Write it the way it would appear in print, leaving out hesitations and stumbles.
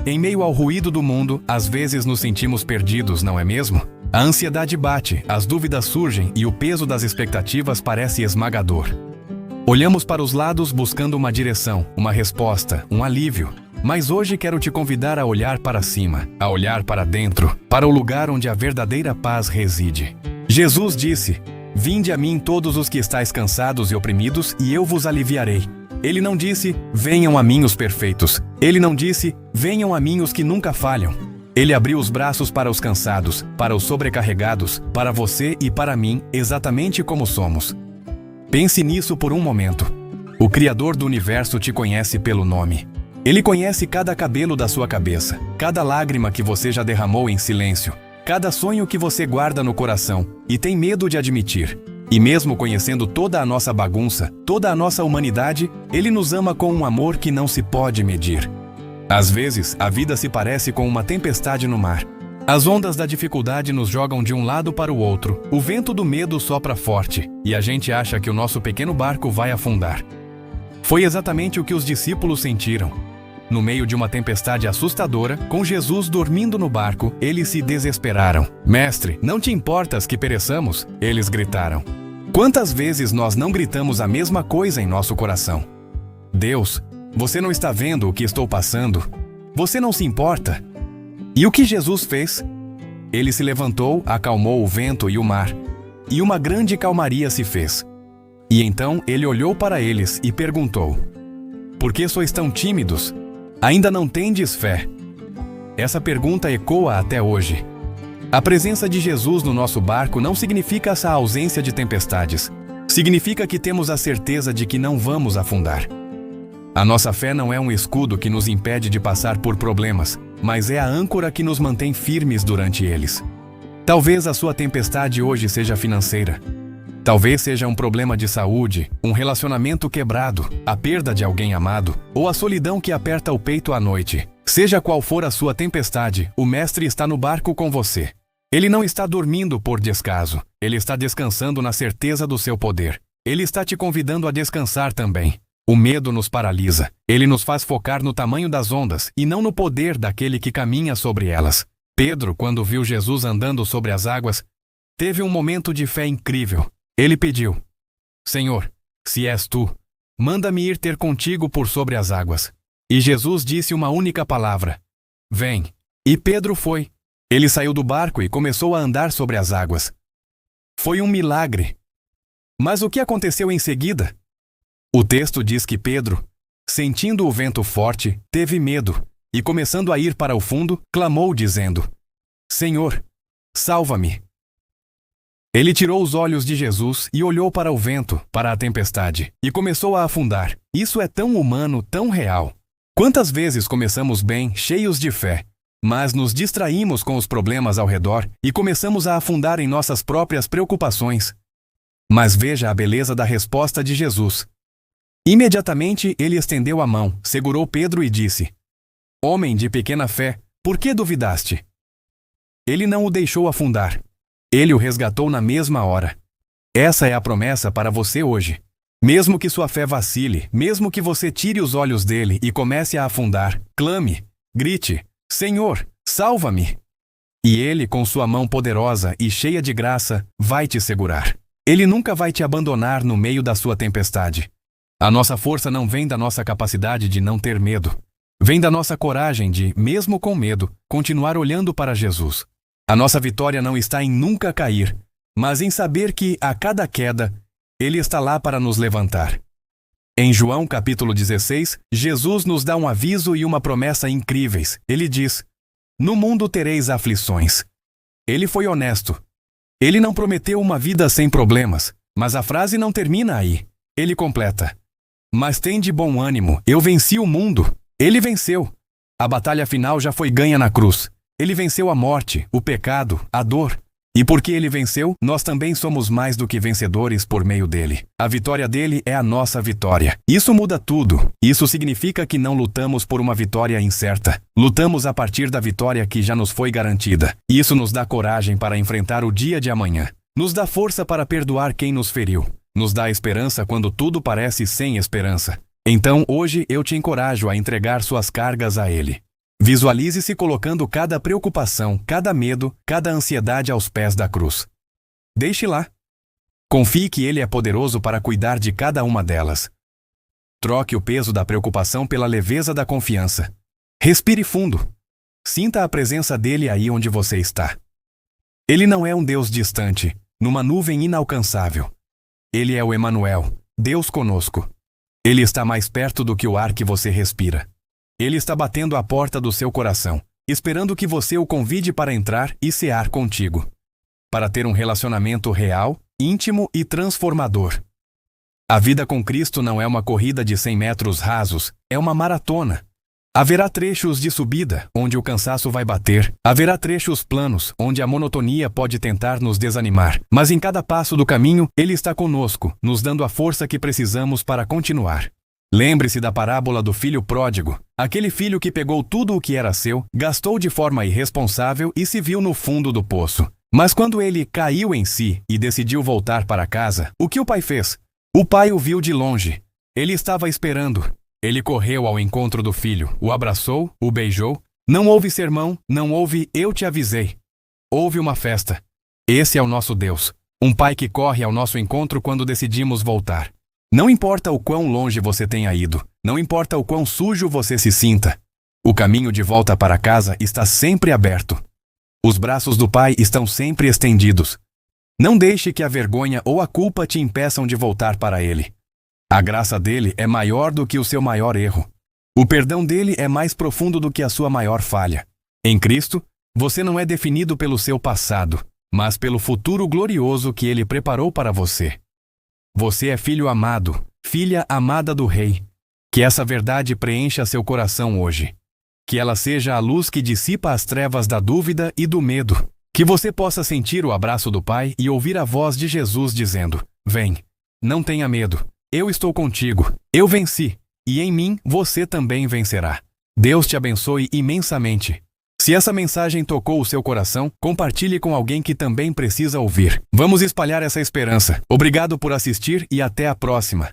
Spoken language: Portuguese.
Em meio ao ruído do mundo, às vezes nos sentimos perdidos, não é mesmo? A ansiedade bate, as dúvidas surgem e o peso das expectativas parece esmagador. Olhamos para os lados buscando uma direção, uma resposta, um alívio. Mas hoje quero te convidar a olhar para cima, a olhar para dentro, para o lugar onde a verdadeira paz reside. Jesus disse: "Vinde a mim todos os que estáis cansados e oprimidos, e eu vos aliviarei." Ele não disse: "Venham a mim os perfeitos." Ele não disse: "Venham a mim os que nunca falham." Ele abriu os braços para os cansados, para os sobrecarregados, para você e para mim, exatamente como somos. Pense nisso por um momento. O Criador do Universo te conhece pelo nome. Ele conhece cada cabelo da sua cabeça, cada lágrima que você já derramou em silêncio, cada sonho que você guarda no coração e tem medo de admitir. E mesmo conhecendo toda a nossa bagunça, toda a nossa humanidade, Ele nos ama com um amor que não se pode medir. Às vezes, a vida se parece com uma tempestade no mar. As ondas da dificuldade nos jogam de um lado para o outro, o vento do medo sopra forte, e a gente acha que o nosso pequeno barco vai afundar. Foi exatamente o que os discípulos sentiram. No meio de uma tempestade assustadora, com Jesus dormindo no barco, eles se desesperaram. "Mestre, não te importas que pereçamos?" Eles gritaram. Quantas vezes nós não gritamos a mesma coisa em nosso coração? "Deus, você não está vendo o que estou passando? Você não se importa?" E o que Jesus fez? Ele se levantou, acalmou o vento e o mar, e uma grande calmaria se fez. E então ele olhou para eles e perguntou: "Por que sois tão tímidos? Ainda não tendes fé?" Essa pergunta ecoa até hoje. A presença de Jesus no nosso barco não significa essa ausência de tempestades. Significa que temos a certeza de que não vamos afundar. A nossa fé não é um escudo que nos impede de passar por problemas, mas é a âncora que nos mantém firmes durante eles. Talvez a sua tempestade hoje seja financeira. Talvez seja um problema de saúde, um relacionamento quebrado, a perda de alguém amado, ou a solidão que aperta o peito à noite. Seja qual for a sua tempestade, o Mestre está no barco com você. Ele não está dormindo por descaso, ele está descansando na certeza do seu poder. Ele está te convidando a descansar também. O medo nos paralisa. Ele nos faz focar no tamanho das ondas e não no poder daquele que caminha sobre elas. Pedro, quando viu Jesus andando sobre as águas, teve um momento de fé incrível. Ele pediu: "Senhor, se és tu, manda-me ir ter contigo por sobre as águas." E Jesus disse uma única palavra: "Vem." E Pedro foi. Ele saiu do barco e começou a andar sobre as águas. Foi um milagre. Mas o que aconteceu em seguida? O texto diz que Pedro, sentindo o vento forte, teve medo e, começando a ir para o fundo, clamou dizendo: "Senhor, salva-me." Ele tirou os olhos de Jesus e olhou para o vento, para a tempestade, e começou a afundar. Isso é tão humano, tão real. Quantas vezes começamos bem, cheios de fé, mas nos distraímos com os problemas ao redor e começamos a afundar em nossas próprias preocupações. Mas veja a beleza da resposta de Jesus. Imediatamente ele estendeu a mão, segurou Pedro e disse: "Homem de pequena fé, por que duvidaste?" Ele não o deixou afundar. Ele o resgatou na mesma hora. Essa é a promessa para você hoje. Mesmo que sua fé vacile, mesmo que você tire os olhos dele e comece a afundar, clame, grite: "Senhor, salva-me!" E ele, com sua mão poderosa e cheia de graça, vai te segurar. Ele nunca vai te abandonar no meio da sua tempestade. A nossa força não vem da nossa capacidade de não ter medo. Vem da nossa coragem de, mesmo com medo, continuar olhando para Jesus. A nossa vitória não está em nunca cair, mas em saber que, a cada queda, Ele está lá para nos levantar. Em João capítulo 16, Jesus nos dá um aviso e uma promessa incríveis. Ele diz: "No mundo tereis aflições." Ele foi honesto. Ele não prometeu uma vida sem problemas, mas a frase não termina aí. Ele completa: "Mas tende bom ânimo, eu venci o mundo." Ele venceu. A batalha final já foi ganha na cruz. Ele venceu a morte, o pecado, a dor. E porque ele venceu, nós também somos mais do que vencedores por meio dele. A vitória dele é a nossa vitória. Isso muda tudo. Isso significa que não lutamos por uma vitória incerta. Lutamos a partir da vitória que já nos foi garantida. Isso nos dá coragem para enfrentar o dia de amanhã. Nos dá força para perdoar quem nos feriu. Nos dá esperança quando tudo parece sem esperança. Então, hoje eu te encorajo a entregar suas cargas a Ele. Visualize-se colocando cada preocupação, cada medo, cada ansiedade aos pés da cruz. Deixe lá. Confie que Ele é poderoso para cuidar de cada uma delas. Troque o peso da preocupação pela leveza da confiança. Respire fundo. Sinta a presença dele aí onde você está. Ele não é um Deus distante, numa nuvem inalcançável. Ele é o Emanuel, Deus conosco. Ele está mais perto do que o ar que você respira. Ele está batendo à porta do seu coração, esperando que você o convide para entrar e cear contigo. Para ter um relacionamento real, íntimo e transformador. A vida com Cristo não é uma corrida de 100 metros rasos, é uma maratona. Haverá trechos de subida, onde o cansaço vai bater. Haverá trechos planos, onde a monotonia pode tentar nos desanimar. Mas em cada passo do caminho, Ele está conosco, nos dando a força que precisamos para continuar. Lembre-se da parábola do filho pródigo. Aquele filho que pegou tudo o que era seu, gastou de forma irresponsável e se viu no fundo do poço. Mas quando ele caiu em si e decidiu voltar para casa, o que o pai fez? O pai o viu de longe. Ele estava esperando. Ele correu ao encontro do filho, o abraçou, o beijou. Não houve sermão, não houve "eu te avisei". Houve uma festa. Esse é o nosso Deus. Um pai que corre ao nosso encontro quando decidimos voltar. Não importa o quão longe você tenha ido, não importa o quão sujo você se sinta. O caminho de volta para casa está sempre aberto. Os braços do Pai estão sempre estendidos. Não deixe que a vergonha ou a culpa te impeçam de voltar para Ele. A graça dele é maior do que o seu maior erro. O perdão dele é mais profundo do que a sua maior falha. Em Cristo, você não é definido pelo seu passado, mas pelo futuro glorioso que Ele preparou para você. Você é filho amado, filha amada do Rei. Que essa verdade preencha seu coração hoje. Que ela seja a luz que dissipa as trevas da dúvida e do medo. Que você possa sentir o abraço do Pai e ouvir a voz de Jesus dizendo: "Vem, não tenha medo. Eu estou contigo, eu venci, e em mim você também vencerá." Deus te abençoe imensamente. Se essa mensagem tocou o seu coração, compartilhe com alguém que também precisa ouvir. Vamos espalhar essa esperança. Obrigado por assistir e até a próxima.